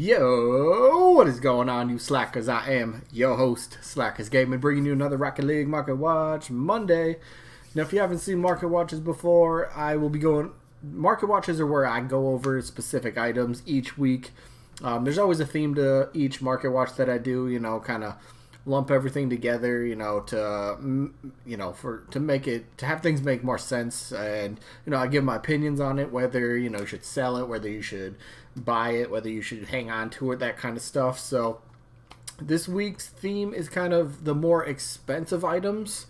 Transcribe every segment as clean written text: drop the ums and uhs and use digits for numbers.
Yo, what is going on, you slackers? I am your host, Slackerz Gaming, bringing you another Rocket League Market Watch Monday. Now, if you haven't seen Market Watches before, I will be going... Market Watches are where I go over specific items each week. There's always a theme to each Market Watch that I do, kind of lump everything together, to make it, to have things make more sense. And, I give my opinions on it, whether, you should sell it, whether you should buy it, whether you should hang on to it, that kind of stuff. So this week's theme is kind of the more expensive items,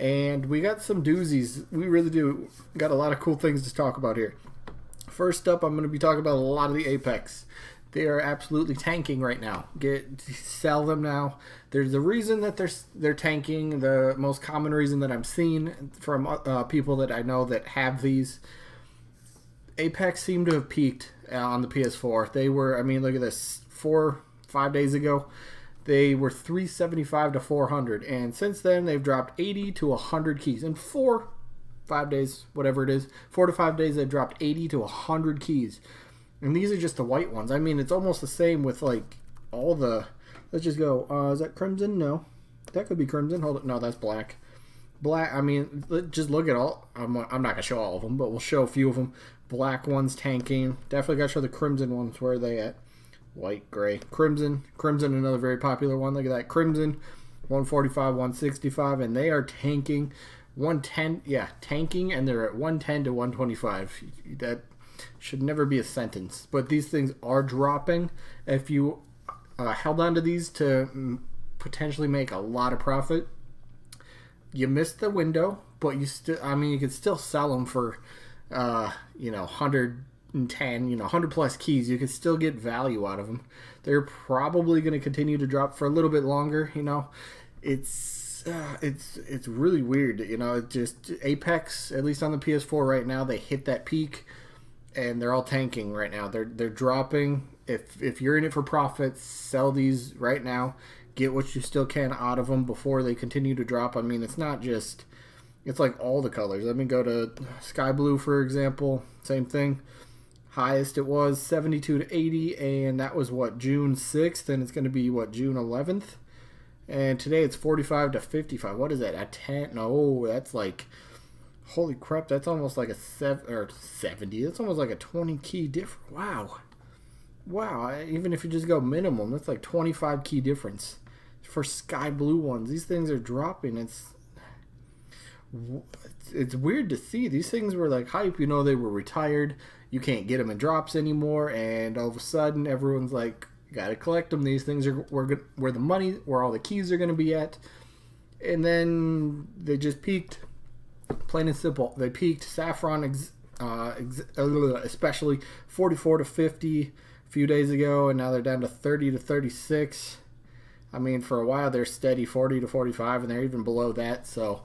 and we got some doozies. We really do got a lot of cool things to talk about here. First up, I'm going to be talking about a lot of the Apex. They are absolutely tanking right now. Sell them now. There's a reason that they're tanking. The most common reason that I'm seeing from people that I know that have these. Apex seemed to have peaked on the PS4. They were, look at this, 4-5 days ago, they were 375 to 400, and since then they've dropped 80 to 100 keys in 4-5 days, whatever it is. 4 to 5 days they've dropped 80 to 100 keys. And these are just the white ones. It's almost the same with, like, all the... Let's just go. Is that crimson? No. That could be crimson. Hold it. No, that's black. Black, just look at all... I'm not going to show all of them, but we'll show a few of them. Black ones tanking. Definitely got to show the crimson ones. Where are they at? White, gray. Crimson. Crimson, another very popular one. Look at that. Crimson, 145, 165, and they are tanking. 110, yeah, tanking, and they're at 110 to 125. That... should never be a sentence, but these things are dropping. If you held on to these to potentially make a lot of profit, you missed the window, but you still, you could still sell them for, 110, 100 plus keys. You could still get value out of them. They're probably going to continue to drop for a little bit longer. It's really weird. It just Apex, at least on the PS4 right now, they hit that peak. And they're all tanking right now. They're dropping. If you're in it for profit, sell these right now. Get what you still can out of them before they continue to drop. It's not just... It's like all the colors. Go to Sky Blue, for example. Same thing. Highest it was 72 to 80, and that was, June 6th, and it's going to be, June 11th? And today it's 45 to 55. What is that? At 10? No, that's like... Holy crap, that's almost like a 70. That's almost like a 20 key difference. Wow. Even if you just go minimum, that's like 25 key difference for Sky Blue ones. These things are dropping. It's weird to see. These things were like hype. They were retired. You can't get them in drops anymore. And all of a sudden, everyone's like, gotta collect them. These things are where the money, where all the keys are going to be at. And then they just peaked. Plain and simple. They peaked. Saffron, especially 44 to 50 a few days ago, and now they're down to 30 to 36. For a while they're steady 40 to 45, and they're even below that. So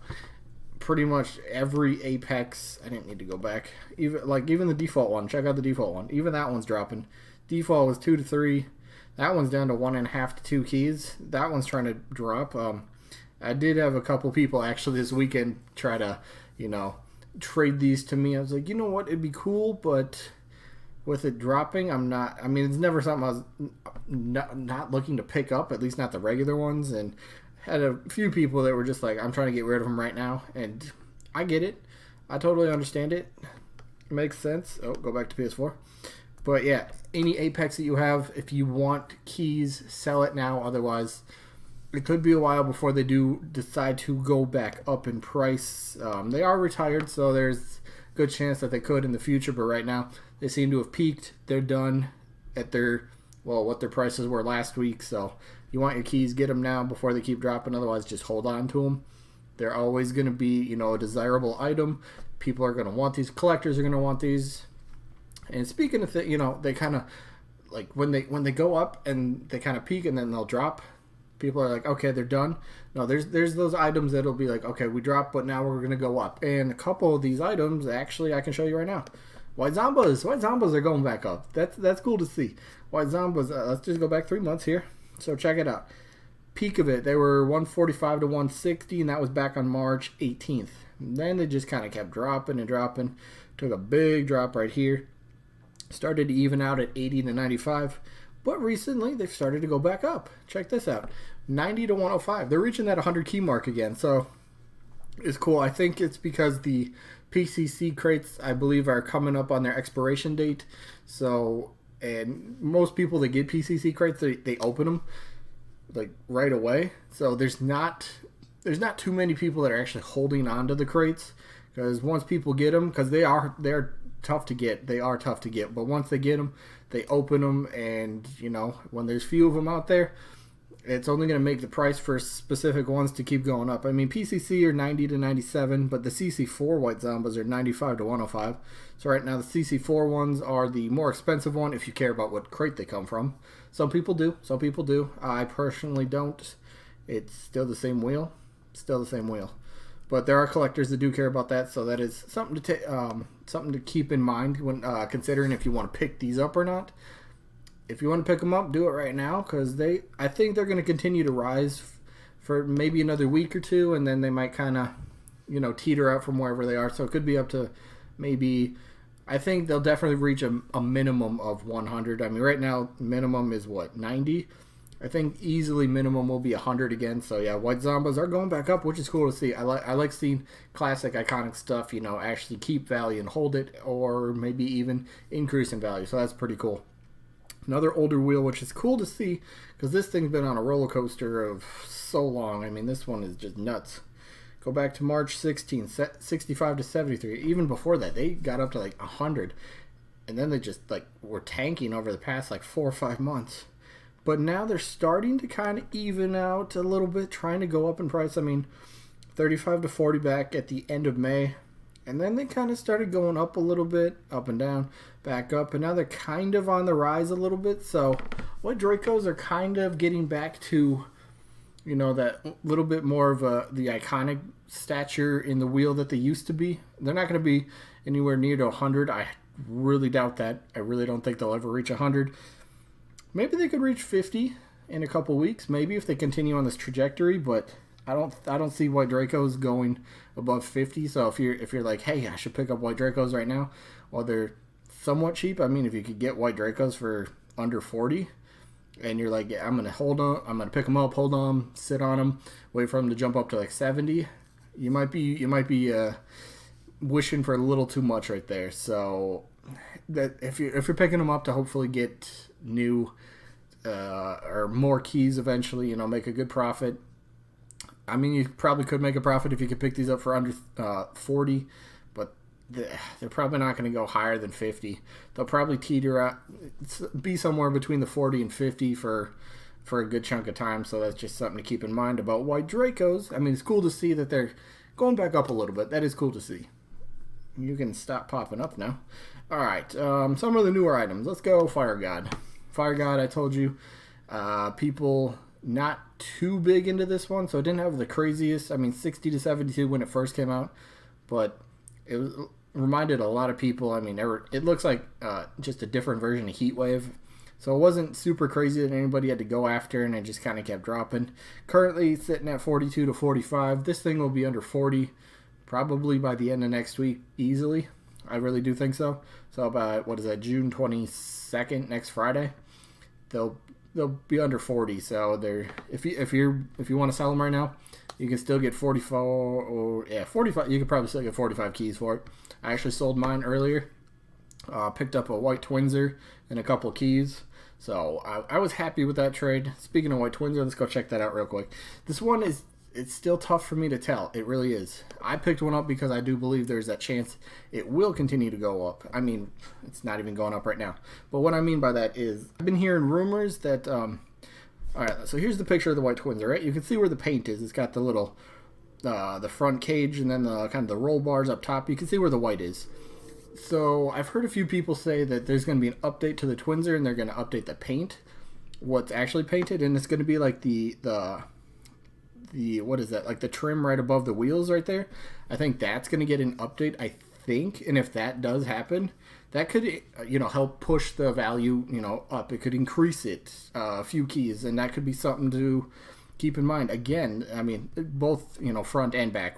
pretty much every Apex. I didn't need to go back. Even the default one. Check out the default one. Even that one's dropping. Default was 2 to 3. That one's down to 1.5 to 2 keys. That one's trying to drop. I did have a couple people actually this weekend try to, trade these to me. I was like, you know what, it'd be cool, but with it dropping, I'm not, it's never something I was not looking to pick up, at least not the regular ones, and had a few people that were just like, I'm trying to get rid of them right now, and I get it. I totally understand it. It makes sense. Oh, go back to PS4. But yeah, any Apex that you have, if you want keys, sell it now, otherwise... It could be a while before they do decide to go back up in price. They are retired, so there's a good chance that they could in the future. But right now, they seem to have peaked. They're done at what their prices were last week. So you want your keys, get them now before they keep dropping. Otherwise, just hold on to them. They're always going to be, a desirable item. People are going to want these. Collectors are going to want these. And speaking of they kind of like when they go up and they kind of peak and then they'll drop. People are like, okay, they're done. No, there's those items that'll be like, okay, we dropped, but now we're going to go up. And a couple of these items, actually, I can show you right now. White Zombas are going back up. That's cool to see. White Zombas, let's just go back 3 months here. So check it out. Peak of it, they were 145 to 160, and that was back on March 18th. And then they just kind of kept dropping and dropping. Took a big drop right here. Started to even out at 80 to 95. But recently, they've started to go back up. Check this out. 90 to 105. They're reaching that 100 key mark again. So it's cool. I think it's because the PCC crates, I believe, are coming up on their expiration date. So, and most people that get PCC crates, they open them like right away. So there's not too many people that are actually holding on to the crates, because once people get them, because they're tough to get. They are tough to get, but once they get them, they open them, and when there's few of them out there, it's only going to make the price for specific ones to keep going up. I mean, PCC are 90 to 97, but the CC4 White Zombas are 95 to 105. So right now the CC4 ones are the more expensive one if you care about what crate they come from. Some people do. Some people do. I personally don't. It's still the same wheel. Still the same wheel. But there are collectors that do care about that, so that is something to keep in mind when considering if you want to pick these up or not. If you want to pick them up, do it right now, because I think they're going to continue to rise for maybe another week or two, and then they might kind of, teeter out from wherever they are. So it could be up to maybe, I think they'll definitely reach a minimum of 100. I mean, right now, minimum is what, 90? I think easily minimum will be 100 again. So yeah, White Zombas are going back up, which is cool to see. I like seeing classic, iconic stuff, actually keep value and hold it, or maybe even increase in value. So that's pretty cool. Another older wheel, which is cool to see, because this thing's been on a roller coaster of so long. I mean, this one is just nuts. Go back to March 16, 65 to 73. Even before that, they got up to like 100. And then they just were tanking over the past 4 or 5 months. But now they're starting to kind of even out a little bit, trying to go up in price. I mean, 35 to 40 back at the end of May. And then they kind of started going up a little bit, up and down, back up. And now they're kind of on the rise a little bit. So White Dracos are kind of getting back to, that little bit more of the iconic stature in the wheel that they used to be. They're not going to be anywhere near to 100. I really doubt that. I really don't think they'll ever reach 100. Maybe they could reach 50 in a couple weeks, maybe, if they continue on this trajectory, but I don't see White Dracos going above 50. So if you're like, hey, I should pick up White Dracos right now, well, they're somewhat cheap. I mean, if you could get White Dracos for under 40, and you're like, yeah, I'm gonna hold on, I'm gonna pick them up, hold on, sit on them, wait for them to jump up to 70, you might be wishing for a little too much right there. So that if you're picking them up to hopefully get new or more keys eventually, make a good profit. I mean, you probably could make a profit if you could pick these up for under 40, but they're probably not going to go higher than 50. They'll probably teeter out, be somewhere between the 40 and 50 for a good chunk of time. So that's just something to keep in mind about White Dracos. I mean, it's cool to see that they're going back up a little bit. That is cool to see. You can stop popping up now. All right, some of the newer items. Let's go Fire God. Fire God, I told you, people not too big into this one, so it didn't have the craziest. I mean, 60 to 72 when it first came out, but it reminded a lot of people. I mean, it looks like just a different version of Heatwave, so it wasn't super crazy that anybody had to go after, and it just kind of kept dropping. Currently sitting at 42 to 45. This thing will be under 40 probably by the end of next week easily. I really do think so. So about, what is that, June 22nd, next Friday, they'll be under 40. So they're if you want to sell them right now, you can still get 44 or 45. You could probably still get 45 keys for it. I actually sold mine earlier. Picked up a White Twinser and a couple of keys. So I was happy with that trade. Speaking of White Twinser, let's go check that out real quick. This one it's still tough for me to tell. It really is. I picked one up because I do believe there's that chance it will continue to go up. I mean, it's not even going up right now. But what I mean by that is I've been hearing rumors that all right, so here's the picture of the White Twinser, right? You can see where the paint is. It's got the little the front cage and then the kind of the roll bars up top. You can see where the white is. So I've heard a few people say that there's going to be an update to the Twinser and they're going to update the paint, what's actually painted, and it's going to be like the what is that, like the trim right above the wheels right there. I think that's going to get an update, I think, and if that does happen, that could help push the value up. It could increase it a few keys, and that could be something to keep in mind. Again, I mean, both front and back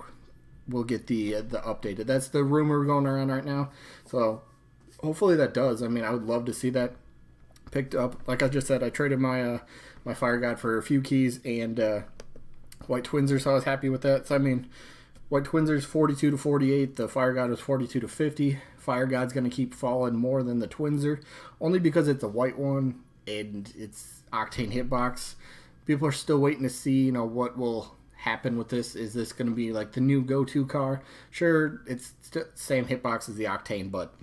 will get the updated. That's the rumor going around right now. So hopefully that does. I mean, I would love to see that. Picked up, like I just said, I traded my my Fire God for a few keys and White Twinser, so I was happy with that. So I mean, White Twinser's 42 to 48. The Fire God was 42 to 50. Fire God's going to keep falling more than the Twinser, only because it's a white one and it's Octane hitbox. People are still waiting to see, you know, what will happen with this. Is this going to be like the new go-to car? Sure, it's the same hitbox as the Octane, but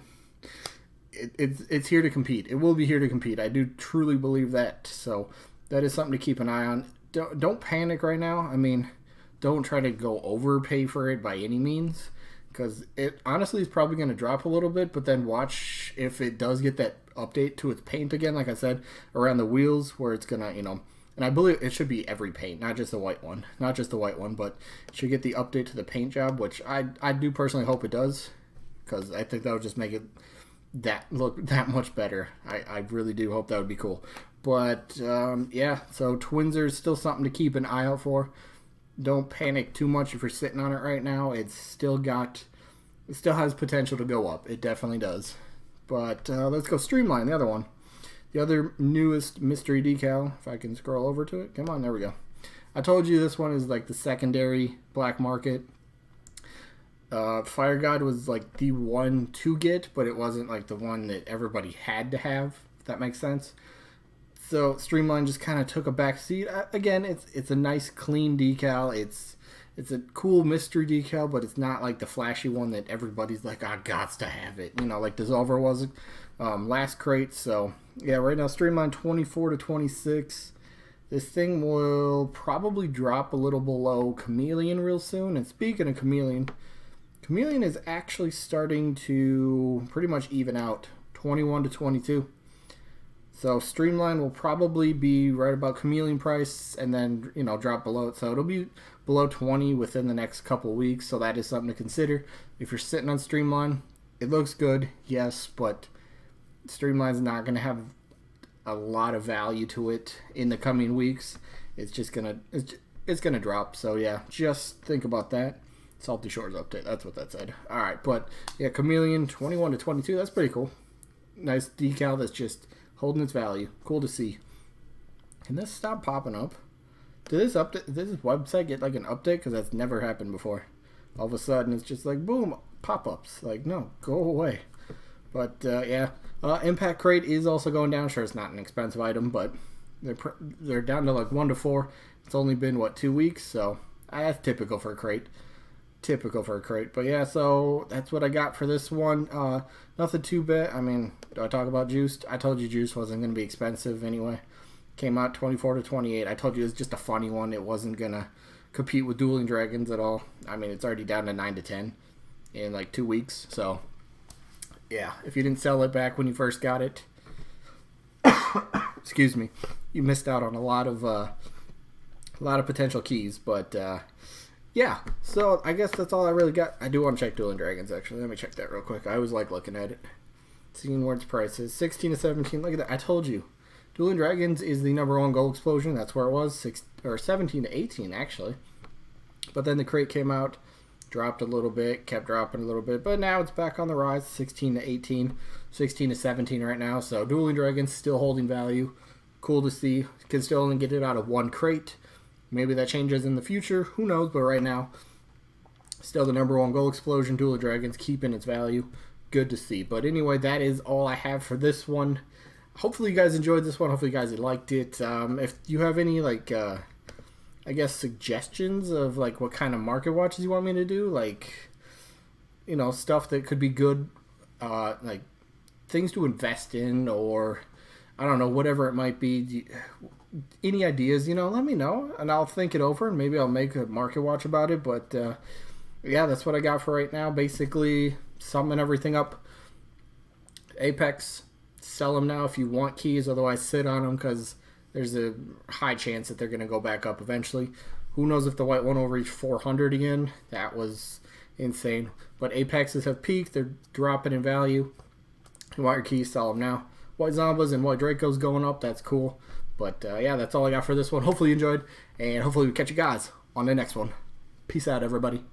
it's here to compete. It will be here to compete. I do truly believe that. So that is something to keep an eye on. Don't panic right now. I mean, don't try to go overpay for it by any means, because it honestly is probably going to drop a little bit, but then watch if it does get that update to its paint again, like I said, around the wheels, where it's going to, you know, and I believe it should be every paint, not just the white one. Not just the white one, but it should get the update to the paint job, which I do personally hope it does, because I think that would just make it look that much better. I really do hope that would be cool. But yeah, so Twinser is still something to keep an eye out for. Don't panic too much if you're sitting on it right now. It still has potential to go up. It definitely does. But let's go Streamline, the other one. The other newest mystery decal, if I can scroll over to it. Come on, there we go. I told you this one is like the secondary black market. Fire God was like the one to get, but it wasn't like the one that everybody had to have, if that makes sense. So Streamline just kind of took a back seat. Again, it's a nice clean decal. It's a cool mystery decal, but it's not like the flashy one that everybody's like, I gots to have it. You know, like Dissolver was last crate. So yeah, right now Streamline 24 to 26. This thing will probably drop a little below Chameleon real soon. And speaking of Chameleon is actually starting to pretty much even out, 21 to 22. So Streamline will probably be right about Chameleon price and then, you know, drop below it. So it'll be below 20 within the next couple weeks. So that is something to consider. If you're sitting on Streamline, it looks good, yes, but Streamline's not going to have a lot of value to it in the coming weeks. It's just going to, it's going to drop. So yeah, just think about that. Salty Shores update, that's what that said. All right, but yeah, Chameleon 21 to 22, that's pretty cool. Nice decal that's just holding its value. Cool to see. Can this stop popping up? Did this website get like an update? Because that's never happened before. All of a sudden, it's just like, boom, pop-ups. Like, no, go away. But, yeah. Impact Crate is also going down. Sure, it's not an expensive item, but they're down to like 1 to 4. It's only been, what, 2 weeks? So, that's typical for a crate. But yeah, so that's what I got for this one. Nothing too bad. I mean, do I talk about Juiced? I told you Juiced wasn't going to be expensive anyway. Came out 24 to 28. I told you it was just a funny one. It wasn't going to compete with Dueling Dragons at all. I mean, it's already down to 9 to 10 in like 2 weeks. So, yeah, if you didn't sell it back when you first got it, excuse me, you missed out on a lot of potential keys. But, yeah, so I guess that's all I really got. I do want to check Dueling Dragons, actually. Let me check that real quick. I always like looking at it. Seeing where its price is. 16 to 17. Look at that. I told you. Dueling Dragons is the #1 gold explosion. That's where it was. 17 to 18, actually. But then the crate came out, dropped a little bit, kept dropping a little bit. But now it's back on the rise. 16 to 18. 16 to 17 right now. So Dueling Dragons still holding value. Cool to see. Can still only get it out of 1 crate. Maybe that changes in the future. Who knows? But right now, still the #1 gold explosion. Dueling Dragons keeping its value. Good to see. But anyway, that is all I have for this one. Hopefully you guys enjoyed this one. Hopefully you guys liked it. If you have any, like, I guess, suggestions of, like, what kind of market watches you want me to do, like, you know, stuff that could be good, like, things to invest in, or, I don't know, whatever it might be. Any ideas, you know, let me know, and I'll think it over, and maybe I'll make a market watch about it. But yeah, that's what I got for right now. Basically, summing everything up. Apex, sell them now if you want keys, otherwise sit on them, because there's a high chance that they're going to go back up eventually. Who knows if the white one will reach 400 again. That was insane. But Apexes have peaked, they're dropping in value. You want your keys, sell them now. White Zombas and White Dracos going up, that's cool. But yeah, that's all I got for this one. Hopefully you enjoyed, and hopefully we catch you guys on the next one. Peace out, everybody.